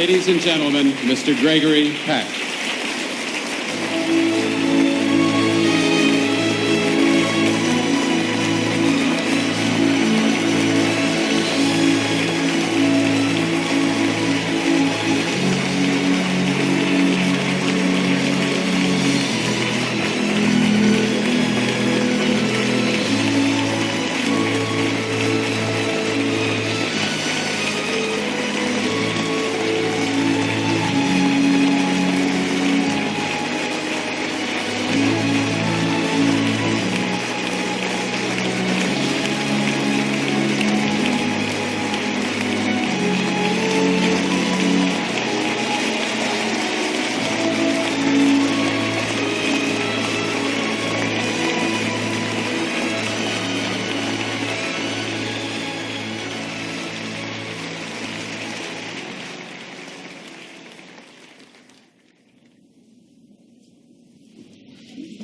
Ladies and gentlemen, Mr. Gregory Peck.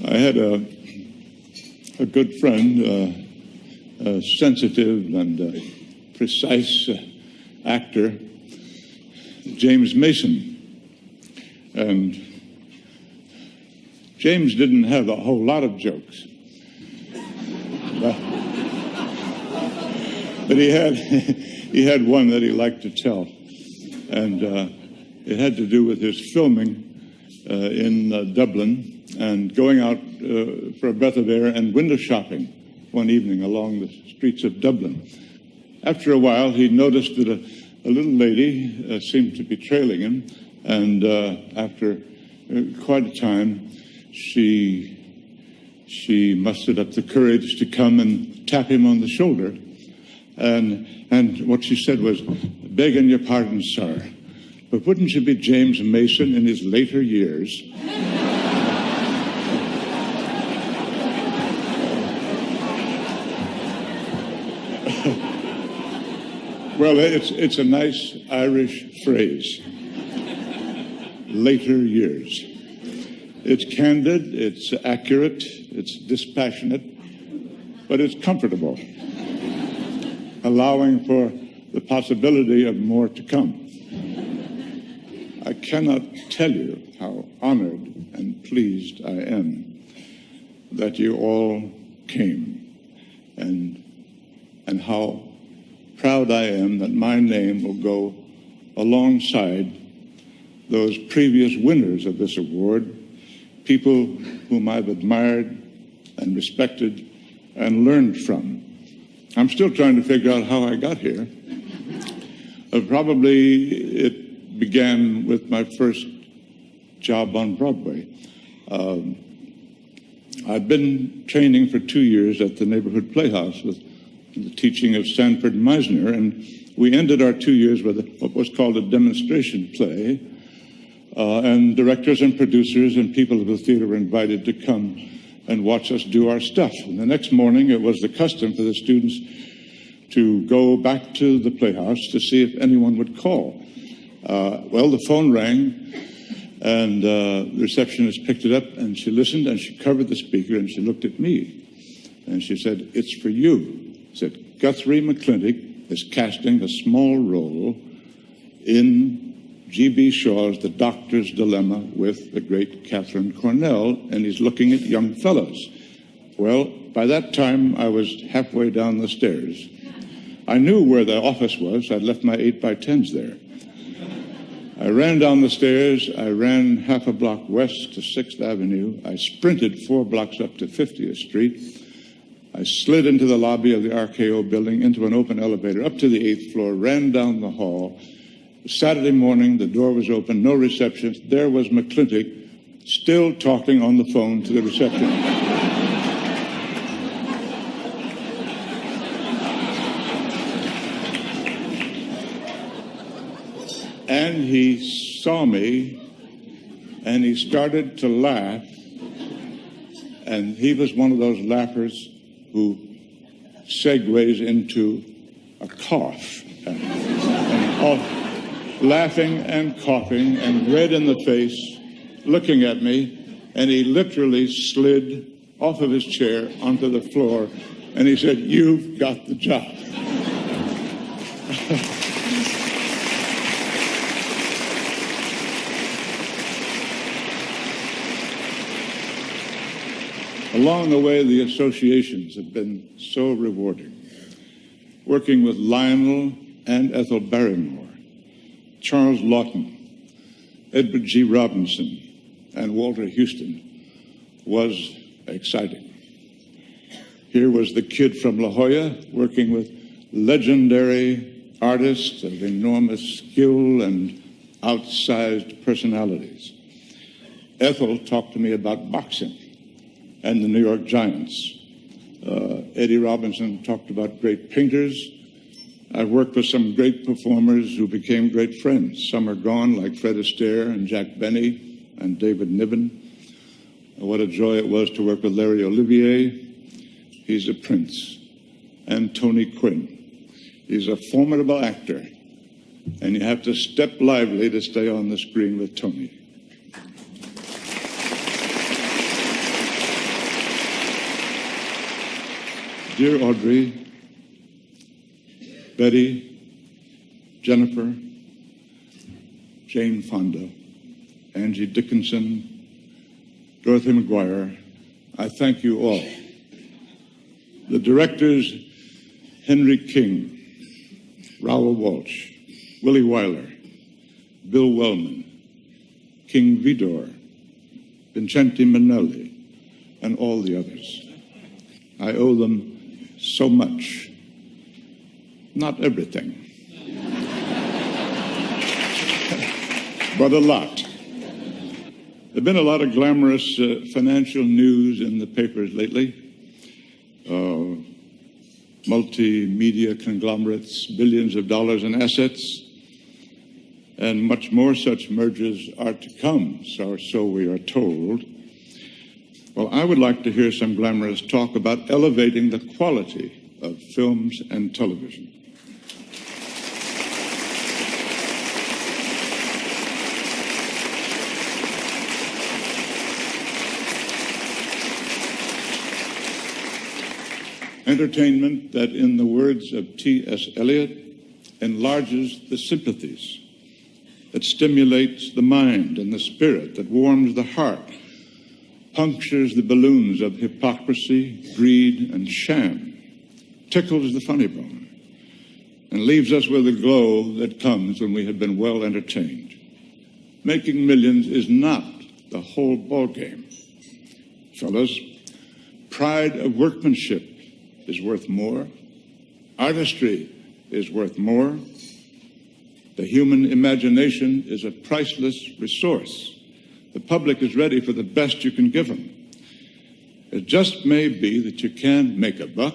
I had a good friend, a sensitive and precise actor, James Mason. And James didn't have a whole lot of jokes. But he had one that he liked to tell. And it had to do with his filming in Dublin, and going out for a breath of air and window shopping one evening along the streets of Dublin. After a while, he noticed that a little lady seemed to be trailing him, and after quite a time, she mustered up the courage to come and tap him on the shoulder. And what she said was, "Begging your pardon, sir, but wouldn't you be James Mason in his later years?" Well, it's a nice Irish phrase. Later years. It's candid, it's accurate, it's dispassionate, but it's comfortable, allowing for the possibility of more to come. I cannot tell you how honored and pleased I am that you all came, and how proud I am that my name will go alongside those previous winners of this award, people whom I've admired and respected and learned from. I'm still trying to figure out how I got here. Probably it began with my first job on Broadway. I'd been training for 2 years at the neighborhood playhouse with the teaching of Sanford Meisner, and we ended our 2 years with what was called a demonstration play, and directors and producers and people of the theater were invited to come and watch us do our stuff. And the next morning, it was the custom for the students to go back to the playhouse to see if anyone would call. Well, the phone rang, and the receptionist picked it up, and she listened, and she covered the speaker, and she looked at me, and she said, "It's for you." Said, "Guthrie McClintock is casting a small role in G.B. Shaw's The Doctor's Dilemma with the great Catherine Cornell, and he's looking at young fellows." Well, by that time, I was halfway down the stairs. I knew where the office was. I'd left my 8x10s there. I ran down the stairs. I ran half a block west to 6th Avenue. I sprinted 4 blocks up to 50th Street. I slid into the lobby of the RKO building, into an open elevator, up to the 8th floor, ran down the hall. Saturday morning, the door was open, no receptionist. There was McClintock, still talking on the phone to the receptionist. And he saw me, and he started to laugh, and he was one of those laughers who segues into a cough, laughing and coughing and red in the face, looking at me, and he literally slid off of his chair onto the floor, and he said, "You've got the job." Along the way, the associations have been so rewarding. Working with Lionel and Ethel Barrymore, Charles Lawton, Edward G. Robinson, and Walter Houston was exciting. Here was the kid from La Jolla working with legendary artists of enormous skill and outsized personalities. Ethel talked to me about boxing and the New York Giants. Eddie Robinson talked about great painters. I worked with some great performers who became great friends. Some are gone, like Fred Astaire and Jack Benny and David Niven. What a joy it was to work with Larry Olivier. He's a prince. And Tony Quinn. He's a formidable actor. And you have to step lively to stay on the screen with Tony. Dear Audrey, Betty, Jennifer, Jane Fonda, Angie Dickinson, Dorothy McGuire, I thank you all. The directors, Henry King, Raoul Walsh, Willie Wyler, Bill Wellman, King Vidor, Vincente Minnelli, and all the others. I owe them so much. Not everything, but a lot. There have been a lot of glamorous financial news in the papers lately. Multimedia conglomerates, billions of dollars in assets, and much more such mergers are to come, so we are told. Well, I would like to hear some glamorous talk about elevating the quality of films and television. Entertainment that, in the words of T.S. Eliot, enlarges the sympathies, that stimulates the mind and the spirit, that warms the heart, punctures the balloons of hypocrisy, greed, and sham, tickles the funny bone, and leaves us with a glow that comes when we have been well entertained. Making millions is not the whole ballgame. Fellas, pride of workmanship is worth more. Artistry is worth more. The human imagination is a priceless resource. The public is ready for the best you can give them. It just may be that you can make a buck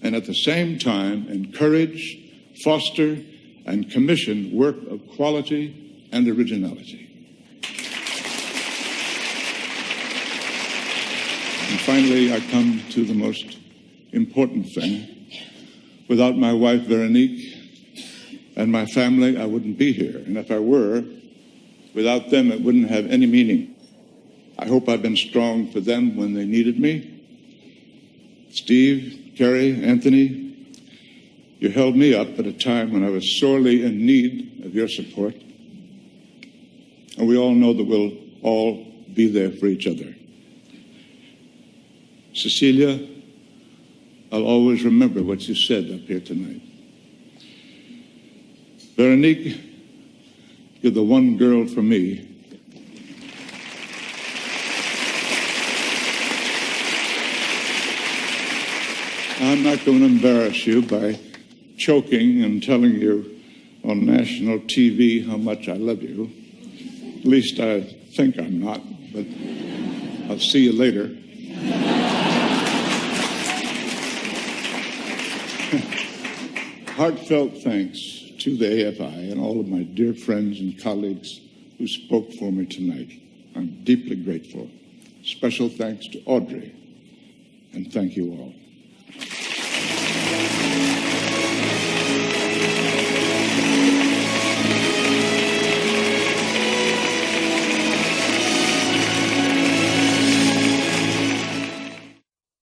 and at the same time encourage, foster, and commission work of quality and originality. And finally, I come to the most important thing. Without my wife, Veronique, and my family, I wouldn't be here. And if I were, without them, it wouldn't have any meaning. I hope I've been strong for them when they needed me. Steve, Kerry, Anthony, you held me up at a time when I was sorely in need of your support. And we all know that we'll all be there for each other. Cecilia, I'll always remember what you said up here tonight. Veronique, you're the one girl for me. I'm not going to embarrass you by choking and telling you on national TV how much I love you. At least I think I'm not, but I'll see you later. Heartfelt thanks to the AFI and all of my dear friends and colleagues who spoke for me tonight. I'm deeply grateful. Special thanks to Audrey, and thank you all.